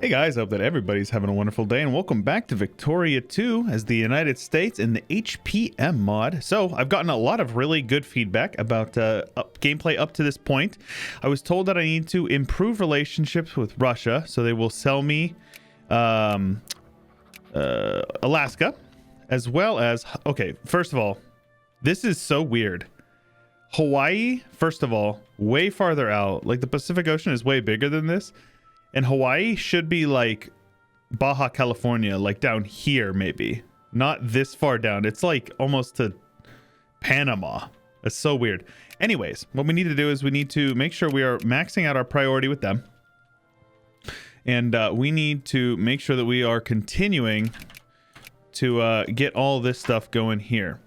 Hey guys, I hope that everybody's having a wonderful day, and welcome back to Victoria 2 as the United States in the HPM mod. So I've gotten a lot of really good feedback about gameplay up to this point. I was told that I need to improve relationships with Russia, so they will sell me Alaska, as well as, okay, first of all, this is so weird. Hawaii, first of all, way farther out. Like, the Pacific Ocean is way bigger than this. And Hawaii should be like Baja California, like down here maybe. Not this far down. It's like almost to Panama. That's so weird. Anyways, what we need to do is we need to make sure we are maxing out our priority with them. And we need to make sure that we are continuing to get all this stuff going here.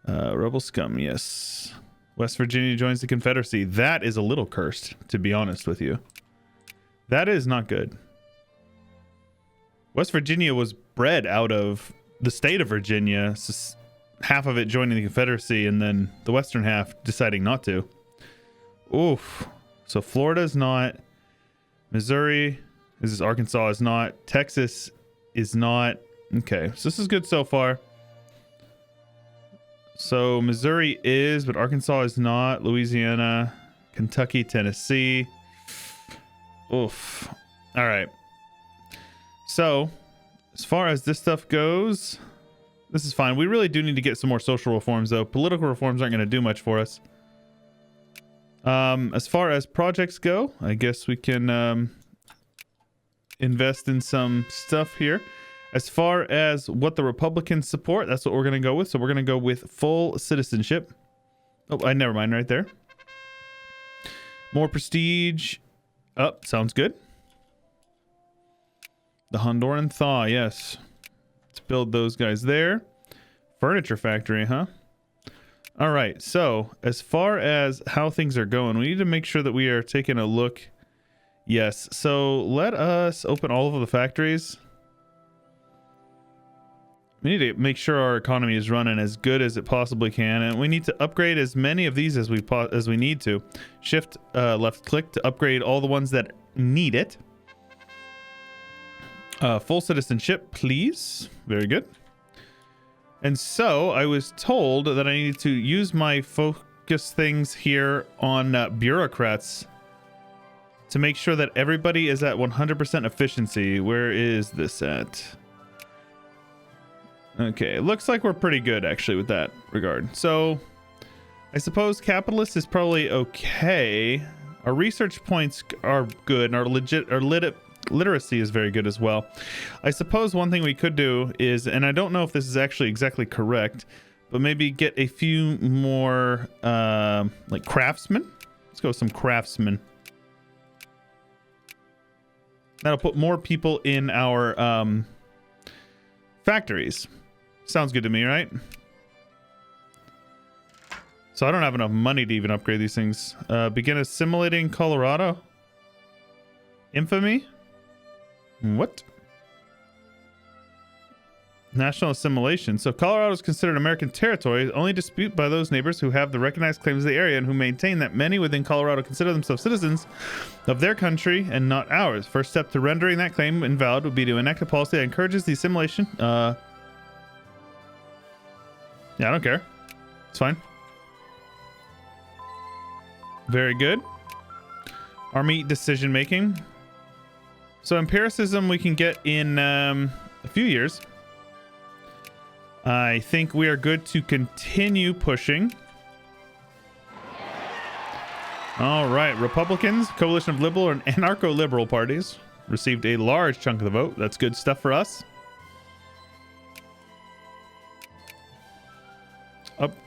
Rebel scum, yes. West Virginia joins the Confederacy. That is a little cursed, to be honest with you. That is not good. West Virginia was bred out of the state of Virginia, so half of it joining the Confederacy and then the western half deciding not to. Oof. So Florida's not. Missouri is Arkansas is not. Texas is not. Okay, so this is good so far. So Missouri is, but Arkansas is not. Louisiana, Kentucky, Tennessee. Oof. All right. So, as far as this stuff goes, this is fine. We really do need to get some more social reforms, though. Political reforms aren't going to do much for us. As far as projects go, I guess we can invest in some stuff here. As far as what the Republicans support, that's what we're going to go with. So we're going to go with full citizenship. Oh, I never mind right there. More prestige. Oh, sounds good. The Honduran thaw, yes. Let's build those guys there. Furniture factory, huh? All right, so as far as how things are going, we need to make sure that we are taking a look. Yes, so let us open all of the factories. We need to make sure our economy is running as good as it possibly can, and we need to upgrade as many of these as we need to. Shift left click to upgrade all the ones that need it. Full citizenship, please. Very good. And so I was told that I needed to use my focus things here on bureaucrats to make sure that everybody is at 100% efficiency. Where is this at? Okay, looks like we're pretty good actually with that regard. So I suppose capitalist is probably okay. Our research points are good, and our literacy is very good as well. I suppose one thing we could do is, and I don't know if this is actually exactly correct, but maybe get a few more like craftsmen. Let's go with some craftsmen. That'll put more people in our factories. Sounds good to me, right? So I don't have enough money to even upgrade these things. Begin assimilating Colorado. Infamy? What? National assimilation. So Colorado is considered American territory, only disputed by those neighbors who have the recognized claims to the area and who maintain that many within Colorado consider themselves citizens of their country and not ours. First step to rendering that claim invalid would be to enact a policy that encourages the assimilation. Yeah, I don't care. It's fine. Very good. Army decision making. So empiricism we can get in a few years. I think we are good to continue pushing. All right, Republicans, coalition of liberal and anarcho-liberal parties, received a large chunk of the vote. That's good stuff for us.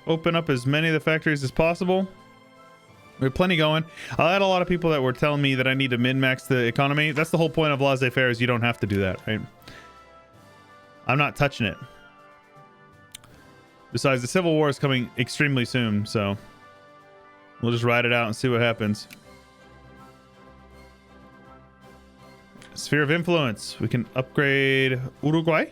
Open up as many of the factories as possible. We have plenty going. I had a lot of people that were telling me that I need to min-max the economy. That's the whole point of laissez-faire, is you don't have to do that, right? I'm not touching it. Besides, the Civil War is coming extremely soon, so we'll just ride it out and see what happens. Sphere of influence. We can upgrade Uruguay,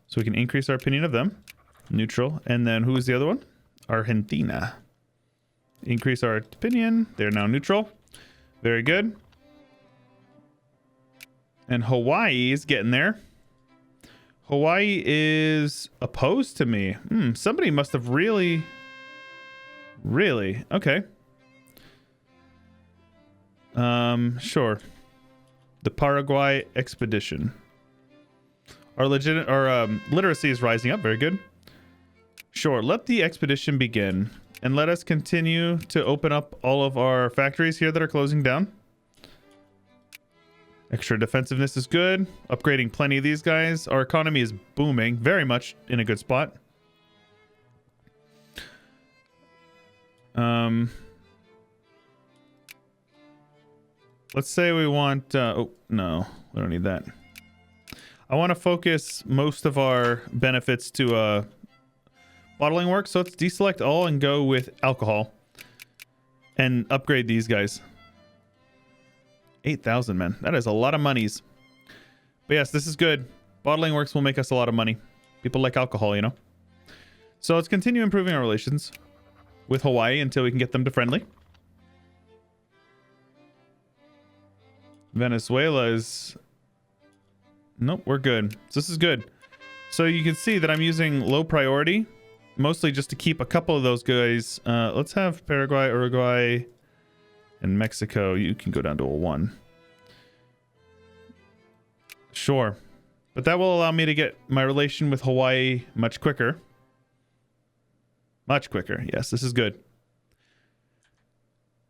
so we can increase our opinion of them. Neutral. And then who is the other one? Argentina. Increase our opinion. They're now neutral. Very good. And Hawaii is getting there. Hawaii is opposed to me. Somebody must have really... Okay. Sure. The Paraguay expedition. Our literacy is rising up. Very good. Sure. Let the expedition begin. And let us continue to open up all of our factories here that are closing down. Extra defensiveness is good. Upgrading plenty of these guys. Our economy is booming. Very much in a good spot. Let's say we want... oh, no. We don't need that. I want to focus most of our benefits to bottling work. So let's deselect all and go with alcohol. And upgrade these guys. 8,000, man. That is a lot of monies. But yes, this is good. Bottling works will make us a lot of money. People like alcohol, you know. So let's continue improving our relations with Hawaii until we can get them to friendly. Venezuela is... Nope, we're good. So this is good. So you can see that I'm using low priority, mostly just to keep a couple of those guys. Let's have Paraguay, Uruguay, and Mexico. You can go down to a 1. Sure. But that will allow me to get my relation with Hawaii much quicker. Much quicker. Yes, this is good.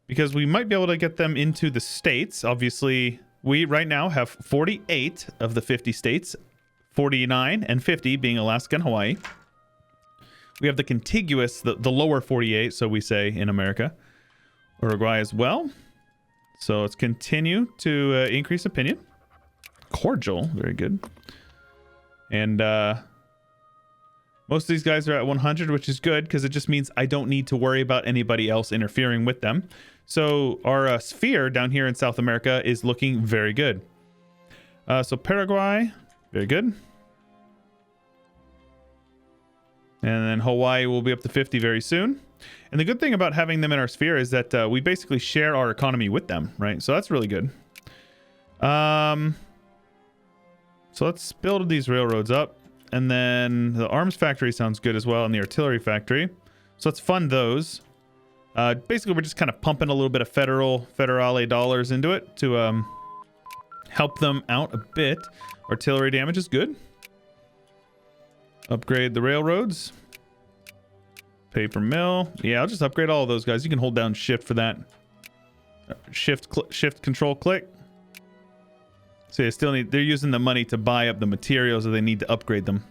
Because we might be able to get them into the states. Obviously, we right now have 48 of the 50 states. 49 and 50 being Alaska and Hawaii. We have the contiguous, the lower 48, so we say in America. Uruguay as well. So let's continue to increase opinion. Cordial, very good. And most of these guys are at 100, which is good because it just means I don't need to worry about anybody else interfering with them. So our sphere down here in South America is looking very good. So Paraguay, very good. And then Hawaii will be up to 50 very soon. And the good thing about having them in our sphere is that we basically share our economy with them, right? So that's really good. So let's build these railroads up. And then the arms factory sounds good as well, and the artillery factory. So let's fund those. Basically, we're just kind of pumping a little bit of federale dollars into it to help them out a bit. Artillery damage is good. Upgrade the railroads. Paper mill. Yeah, I'll just upgrade all of those guys. You can hold down shift for that. Shift control click. So they still need, they're using the money to buy up the materials that they need to upgrade them.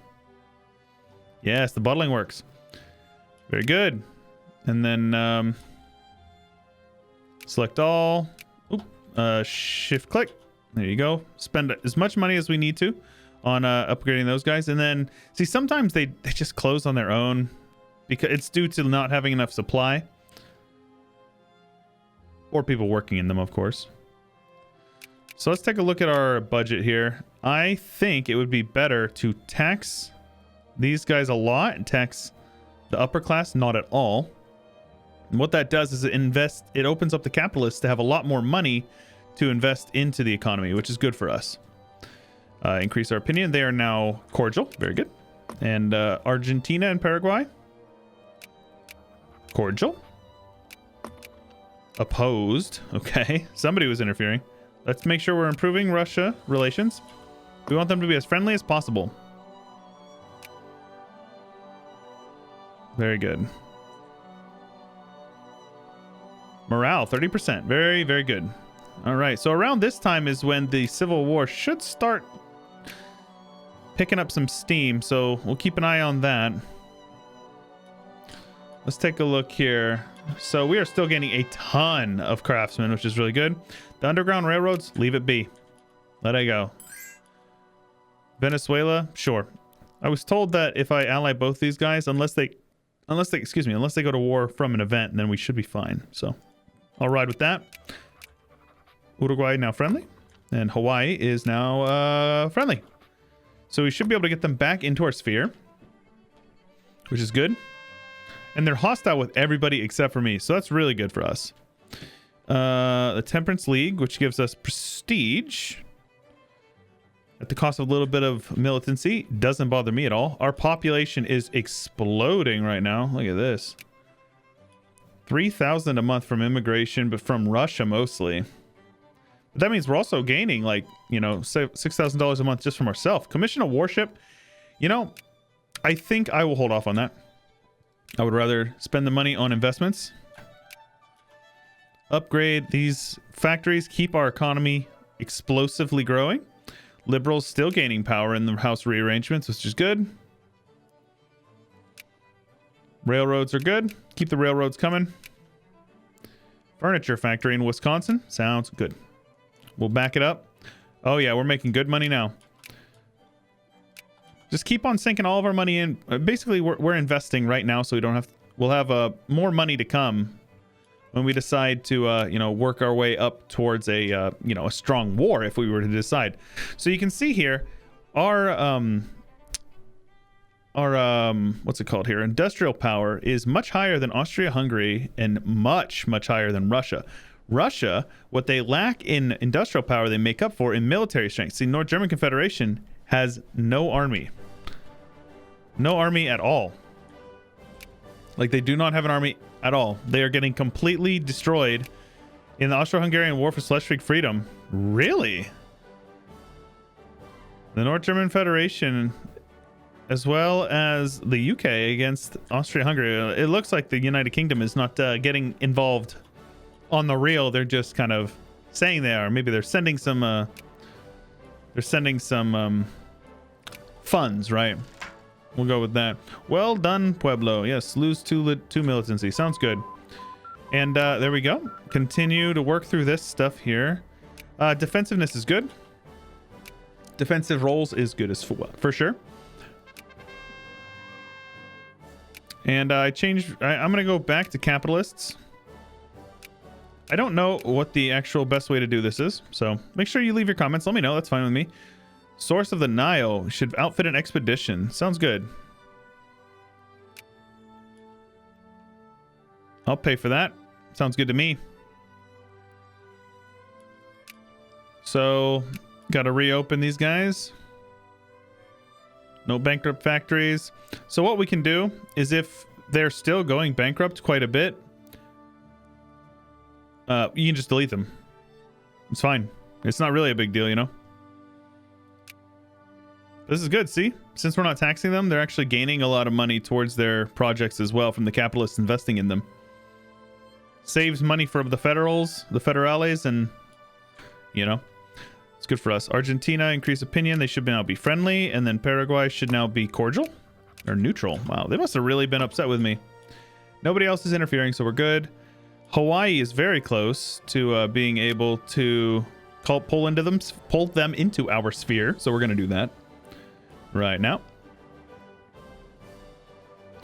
Yes, the bottling works. Very good. And then select all. Oop, shift click. There you go. Spend as much money as we need to on upgrading those guys. And then see, sometimes they just close on their own because it's due to not having enough supply. Or people working in them, of course. So let's take a look at our budget here. I think it would be better to tax these guys a lot and tax the upper class not at all. And what that does is it opens up the capitalists to have a lot more money to invest into the economy, which is good for us. Increase our opinion. They are now cordial. Very good. And Argentina and Paraguay. Cordial. Opposed. Okay. Somebody was interfering. Let's make sure we're improving Russia relations. We want them to be as friendly as possible. Very good. Morale, 30%. Very, very good. All right. So around this time is when the Civil War should start picking up some steam. So we'll keep an eye on that. Let's take a look here. So we are still getting a ton of craftsmen, which is really good. The underground railroads, leave it be. Let it go. Venezuela, sure. I was told that if I ally both these guys, unless they go to war from an event, then we should be fine. So I'll ride with that. Uruguay now friendly, and Hawaii is now friendly. So we should be able to get them back into our sphere, which is good. And they're hostile with everybody except for me, so that's really good for us. The Temperance League, which gives us prestige. at the cost of a little bit of militancy. Doesn't bother me at all. Our population is exploding right now. Look at this. 3,000 a month from immigration, but from Russia mostly. But that means we're also gaining, like, you know, $6,000 a month just from ourselves. Commission a warship. You know, I think I will hold off on that. I would rather spend the money on investments. Upgrade these factories. Keep our economy explosively growing. Liberals still gaining power in the House rearrangements, which is good. Railroads are good. Keep the railroads coming. Furniture factory in Wisconsin. Sounds good. We'll back it up. Oh yeah, we're making good money now. Just keep on sinking all of our money in. Basically, we're investing right now, so we don't have. We'll have more money to come when we decide to you know, work our way up towards a you know, a strong war if we were to decide. So you can see here our what's it called here, industrial power is much higher than Austria-Hungary and much higher than Russia. What they lack in industrial power, they make up for in military strength. See, North German Confederation has no army at all. Like, they do not have an army at all. They are getting completely destroyed in the Austro-Hungarian War for Schleswig freedom. Really? The North German Federation, as well as the UK against Austria-Hungary. It looks like the United Kingdom is not getting involved on the real. They're just kind of saying they are. Maybe they're sending some funds, right? We'll go with that. Well done, Pueblo. Yes, lose two militancy. Sounds good. And there we go. Continue to work through this stuff here. Defensiveness is good. Defensive roles is good as for sure. And I'm going to go back to capitalists. I don't know what the actual best way to do this is, so make sure you leave your comments. Let me know. That's fine with me. Source of the Nile should outfit an expedition. Sounds good. I'll pay for that. Sounds good to me. So, got to reopen these guys. No bankrupt factories. So what we can do is, if they're still going bankrupt quite a bit, you can just delete them. It's fine. It's not really a big deal, you know? This is good, see? Since we're not taxing them, they're actually gaining a lot of money towards their projects as well from the capitalists investing in them. Saves money for the federales, and, you know, it's good for us. Argentina, increase opinion. They should now be friendly. And then Paraguay should now be cordial or neutral. Wow, they must have really been upset with me. Nobody else is interfering, so we're good. Hawaii is very close to being able to pull them into our sphere. So we're going to do that right now.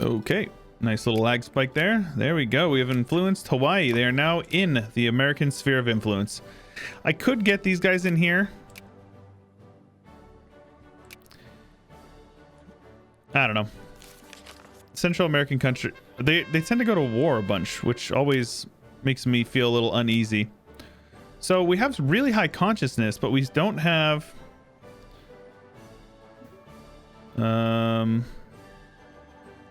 Okay. Nice little lag spike there. There we go. We have influenced Hawaii. They are now in the American sphere of influence. I could get these guys in here. I don't know. Central American country. They tend to go to war a bunch, which always makes me feel a little uneasy. So we have really high consciousness, but we don't have...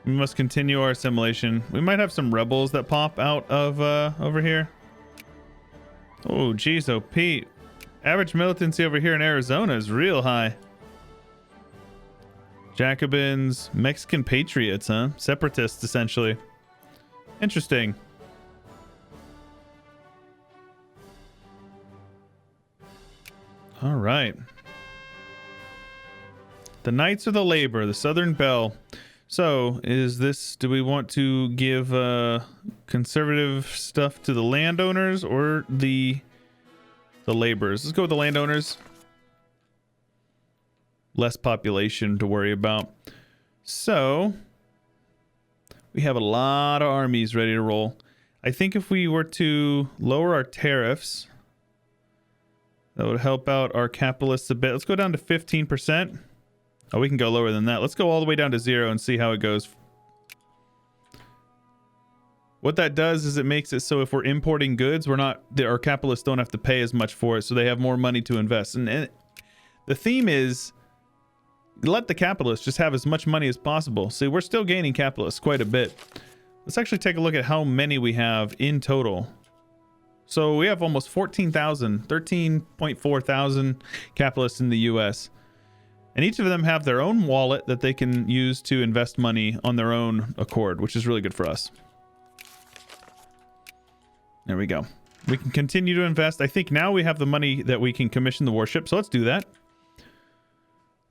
we must continue our assimilation. We might have some rebels that pop out of over here. Oh, geez, oh, Pete. Average militancy over here in Arizona is real high. Jacobins, Mexican patriots, huh? Separatists, essentially. Interesting. All right. The Knights of the Labor, the Southern Belle. So, do we want to give conservative stuff to the landowners or the laborers? Let's go with the landowners. Less population to worry about. So, we have a lot of armies ready to roll. I think if we were to lower our tariffs, that would help out our capitalists a bit. Let's go down to 15%. Oh, we can go lower than that. Let's go all the way down to 0 and see how it goes. What that does is it makes it so if we're importing goods, our capitalists don't have to pay as much for it, so they have more money to invest. And The theme is let the capitalists just have as much money as possible. See, we're still gaining capitalists quite a bit. Let's actually take a look at how many we have in total. So we have almost 14,000, 13.4 thousand capitalists in the US. And each of them have their own wallet that they can use to invest money on their own accord, which is really good for us. There we go. We can continue to invest. I think now we have the money that we can commission the warship. So let's do that.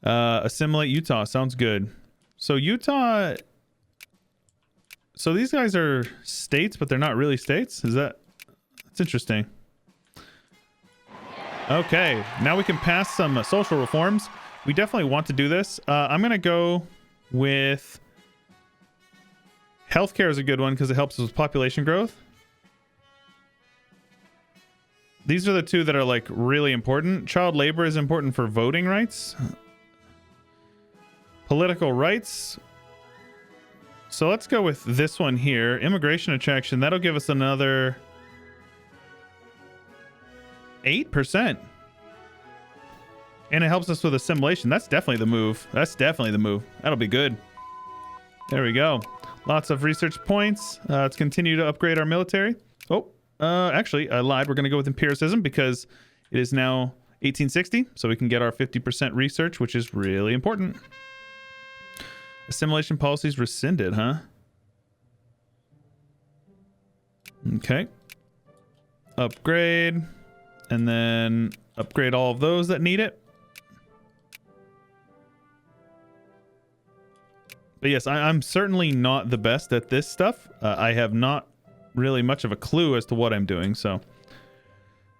Assimilate Utah. Sounds good. So Utah... So these guys are states, but they're not really states? Is that... That's interesting. Okay. Now we can pass some social reforms. We definitely want to do this. I'm going to go with... Healthcare is a good one because it helps us with population growth. These are the two that are like really important. Child labor is important for voting rights. Political rights. So let's go with this one here. Immigration attraction. That'll give us another 8%. And it helps us with assimilation. That's definitely the move. That's definitely the move. That'll be good. There we go. Lots of research points. Let's continue to upgrade our military. Oh. Actually, I lied. We're going to go with empiricism because it is now 1860, so we can get our 50% research, which is really important. Assimilation policies rescinded, huh? Okay. Upgrade, and then upgrade all of those that need it. But yes, I'm certainly not the best at this stuff. I have not really much of a clue as to what I'm doing. So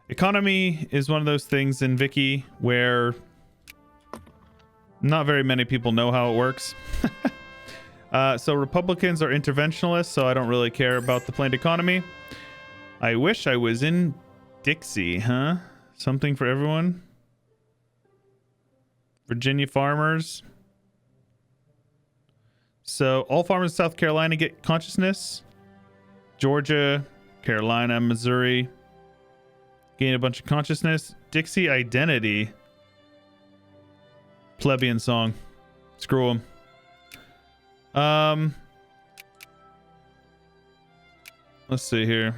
economy is one of those things in Vicky where not very many people know how it works. So Republicans are interventionalists, so I don't really care about the planned economy. I wish I was in Dixie, huh? Something for everyone. Virginia farmers. So all farmers in South Carolina get consciousness. Georgia, Carolina, Missouri gain a bunch of consciousness. Dixie identity. Plebeian song. Screw them. Let's see here.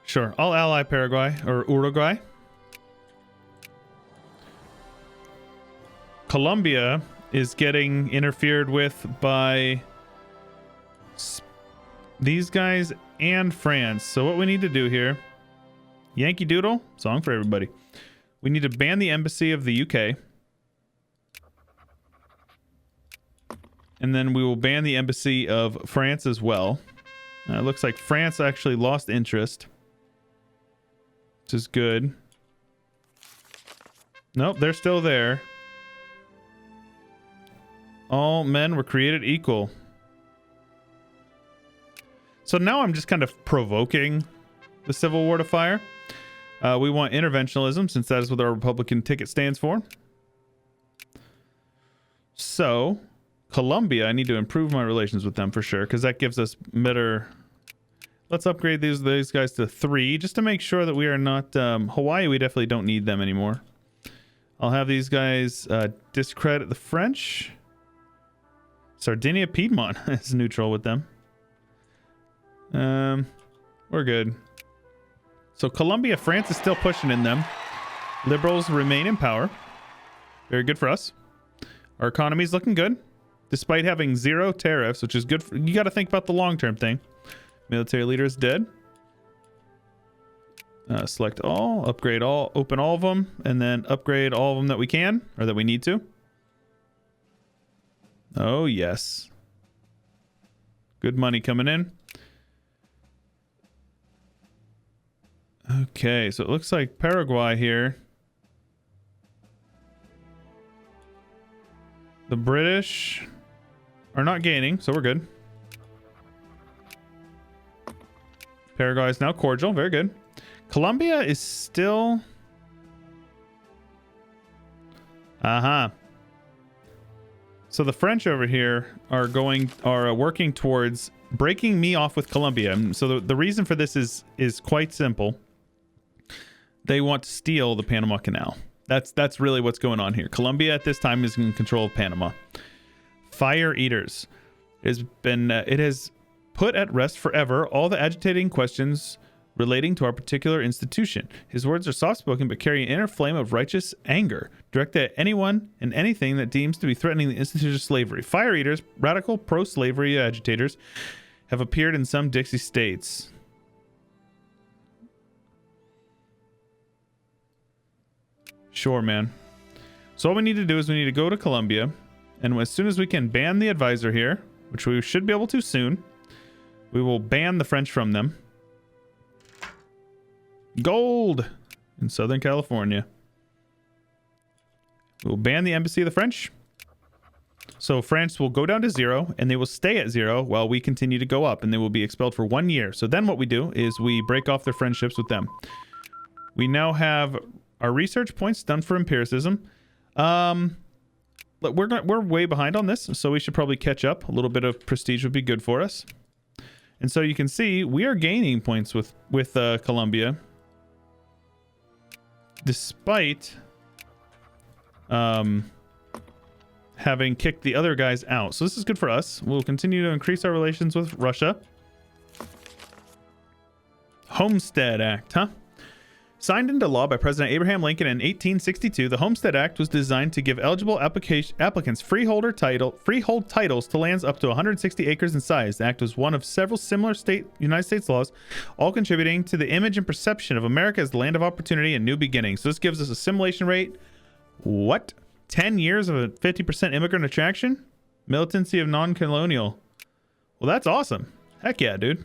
Sure, I'll ally Paraguay or Uruguay. Colombia is getting interfered with by these guys and France. So what we need to do here, Yankee Doodle, song for everybody. We need to ban the embassy of the UK. And then we will ban the embassy of France as well. It looks like France actually lost interest, which is good. Nope, they're still there. All men were created equal. So now I'm just kind of provoking the Civil War to fire. We want interventionalism, since that is what our Republican ticket stands for. So, Colombia, I need to improve my relations with them for sure, because that gives us better... Let's upgrade these guys to 3, just to make sure that we are not... Hawaii, we definitely don't need them anymore. I'll have these guys discredit the French. Sardinia, Piedmont is neutral with them. We're good. So Colombia, France is still pushing in them. Liberals remain in power. Very good for us. Our economy is looking good, despite having 0 tariffs, which is good. You got to think about the long-term thing. Military leader is dead. Select all, upgrade all, open all of them, and then upgrade all of them that we can, or that we need to. Oh, yes. Good money coming in. Okay, so it looks like Paraguay here. The British are not gaining, so we're good. Paraguay is now cordial. Very good. Colombia is still... Uh-huh. So the French over here are working towards breaking me off with Colombia. And so the reason for this is quite simple. they want to steal the Panama Canal. That's really what's going on here. Colombia at this time is in control of Panama. Fire Eaters. It has put at rest forever all the agitating questions relating to our particular institution. His words are soft-spoken but carry an inner flame of righteous anger, directed at anyone and anything that deems to be threatening the institution of slavery. Fire Eaters, radical pro-slavery agitators, have appeared in some Dixie states. Sure, man. So all we need to do is we need to go to Colombia, and as soon as we can ban the advisor here, which we should be able to soon, we will ban the French from them. Gold in Southern California. We'll ban the embassy of the French. So France will go down to 0, and they will stay at 0 while we continue to go up, and they will be expelled for 1 year. So then what we do is we break off their friendships with them. We now have our research points done for empiricism. We're way behind on this, so we should probably catch up. A little bit of prestige would be good for us. And so you can see we are gaining points with Colombia, despite having kicked the other guys out. So this is good for us. We'll continue to increase our relations with Russia. Homestead Act, huh? Signed into law by President Abraham Lincoln in 1862, the Homestead Act was designed to give eligible applicants freehold titles to lands up to 160 acres in size. The act was one of several similar United States laws, all contributing to the image and perception of America as the land of opportunity and new beginnings. So this gives us a assimilation rate. What? 10 years of a 50% immigrant attraction? Militancy of non-colonial. Well, that's awesome. Heck yeah, dude.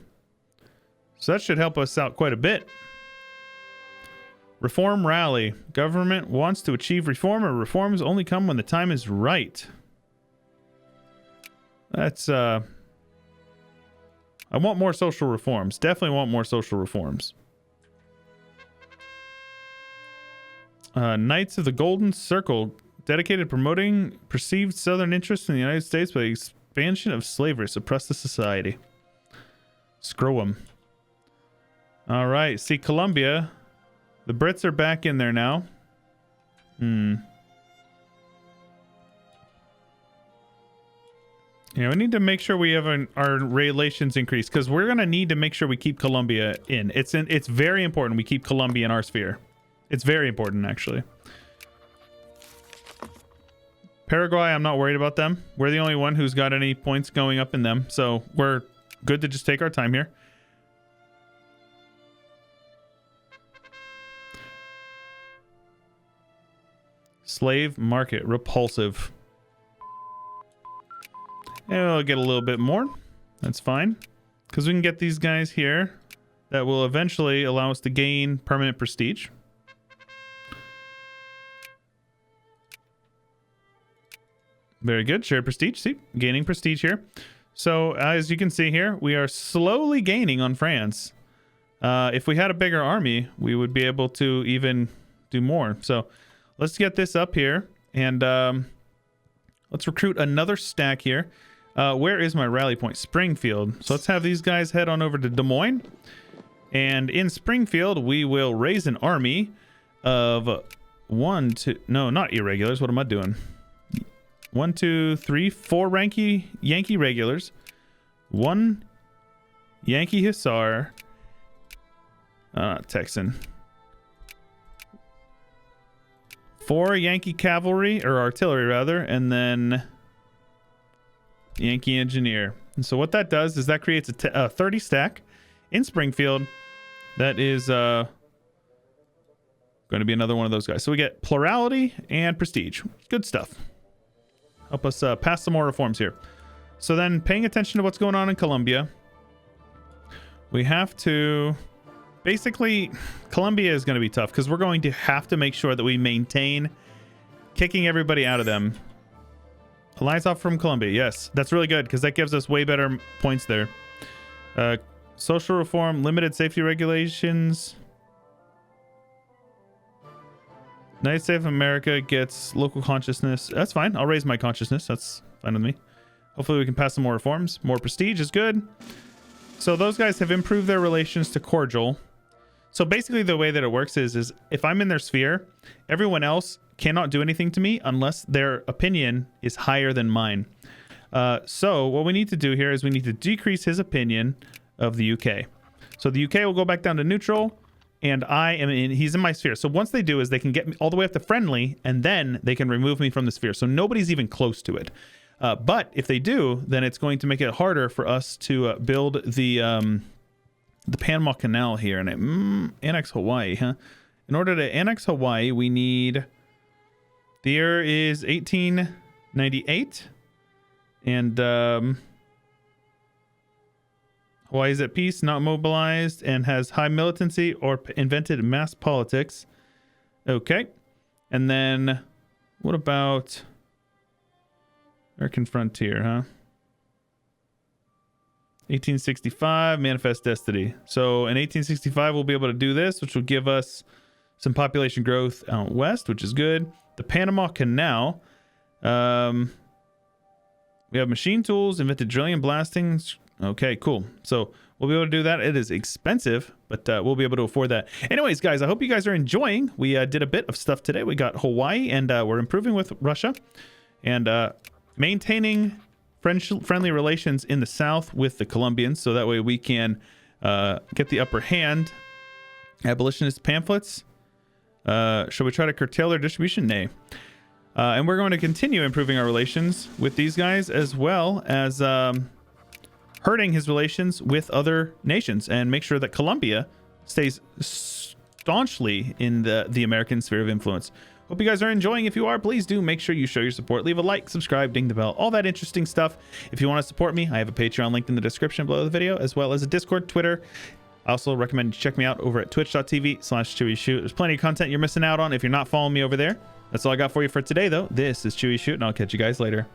So that should help us out quite a bit. Reform rally. Government wants to achieve reform, or reforms only come when the time is right. That's, I want more social reforms. Definitely want more social reforms. Knights of the Golden Circle. Dedicated to promoting perceived Southern interests in the United States by the expansion of slavery. Suppress the society. Screw them. All right. See, Colombia... The Brits are back in there now. Yeah, we need to make sure we have our relations increased, because we're going to need to make sure we keep Colombia in. It's very important we keep Colombia in our sphere. It's very important, actually. Paraguay, I'm not worried about them. We're the only one who's got any points going up in them, so we're good to just take our time here. Slave market, repulsive. And we'll get a little bit more. That's fine. Because we can get these guys here that will eventually allow us to gain permanent prestige. Very good. Shared prestige. See, gaining prestige here. So as you can see here, we are slowly gaining on France. If we had a bigger army, we would be able to even do more. So let's get this up here, and let's recruit another stack here. Where is my rally point? Springfield. So let's have these guys head on over to Des Moines. And in Springfield, we will raise an army of 1, 2... No, not irregulars. What am I doing? 1, 2, 3, 4 Yankee regulars. 1 Yankee Hussar. Texan. 4 Yankee cavalry, or artillery rather, and then Yankee engineer. And so what that does is that creates a 30 stack in Springfield. That is going to be another one of those guys. So we get plurality and prestige. Good stuff. Help us pass some more reforms here. So then, paying attention to what's going on in Colombia, we have to... Basically, Colombia is going to be tough because we're going to have to make sure that we maintain kicking everybody out of them. Alliance off from Colombia. Yes, that's really good because that gives us way better points there. Social reform, limited safety regulations. United States of America gets local consciousness. That's fine. I'll raise my consciousness. That's fine with me. Hopefully we can pass some more reforms. More prestige is good. So those guys have improved their relations to cordial. So basically the way that it works is if I'm in their sphere, everyone else cannot do anything to me unless their opinion is higher than mine. So what we need to do here is we need to decrease his opinion of the UK. So the UK will go back down to neutral, and he's in my sphere. So once they do is they can get me all the way up to friendly, and then they can remove me from the sphere. So nobody's even close to it. But if they do, then it's going to make it harder for us to build the Panama Canal here and annex Hawaii, huh? In order to annex Hawaii, we need... The year is 1898. And Hawaii is at peace, not mobilized, and has high militancy or invented mass politics. Okay. And then what about American frontier, huh? 1865, manifest destiny. So in 1865, we'll be able to do this, which will give us some population growth out west, which is good. The Panama Canal. We have machine tools, invented drilling and blasting. Okay, cool. So we'll be able to do that. It is expensive, but we'll be able to afford that. Anyways, guys, I hope you guys are enjoying. We did a bit of stuff today. We got Hawaii, and we're improving with Russia and maintaining friendly relations in the south with the Colombians, so that way we can get the upper hand. Abolitionist pamphlets. Shall we try to curtail their distribution? Nay. And we're going to continue improving our relations with these guys, as well as hurting his relations with other nations, and make sure that Colombia stays staunchly in the American sphere of influence. Hope you guys are enjoying. If you are, please do make sure you show your support. Leave a like, subscribe, ding the bell, all that interesting stuff. If you want to support me, I have a Patreon linked in the description below the video, as well as a Discord, Twitter. I also recommend you check me out over at twitch.tv/Chewyshoot. There's plenty of content you're missing out on if you're not following me over there. That's all I got for you for today, though. This is Chewyshoot, and I'll catch you guys later.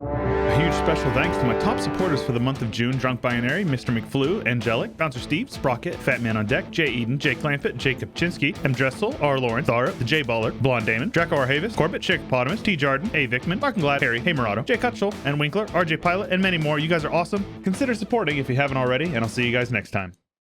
A huge special thanks to my top supporters for the month of June: Drunk Binary, Mr. McFlew, Angelic, Bouncer Steve, Sprocket, Fat Man on Deck, Jay Eden, Jay Clampett, Jacob Chinsky, M. Dressel, R. Lawrence, Thara, the J Baller, Blonde Damon, Draco R. Havis, Corbett, Shakepotamus, T. Jarden, A. Vickman, Mark and Glad, Harry, Hey Murado, Jay Cutchell, and Winkler, RJ Pilot, and many more. You guys are awesome. Consider supporting if you haven't already, and I'll see you guys next time.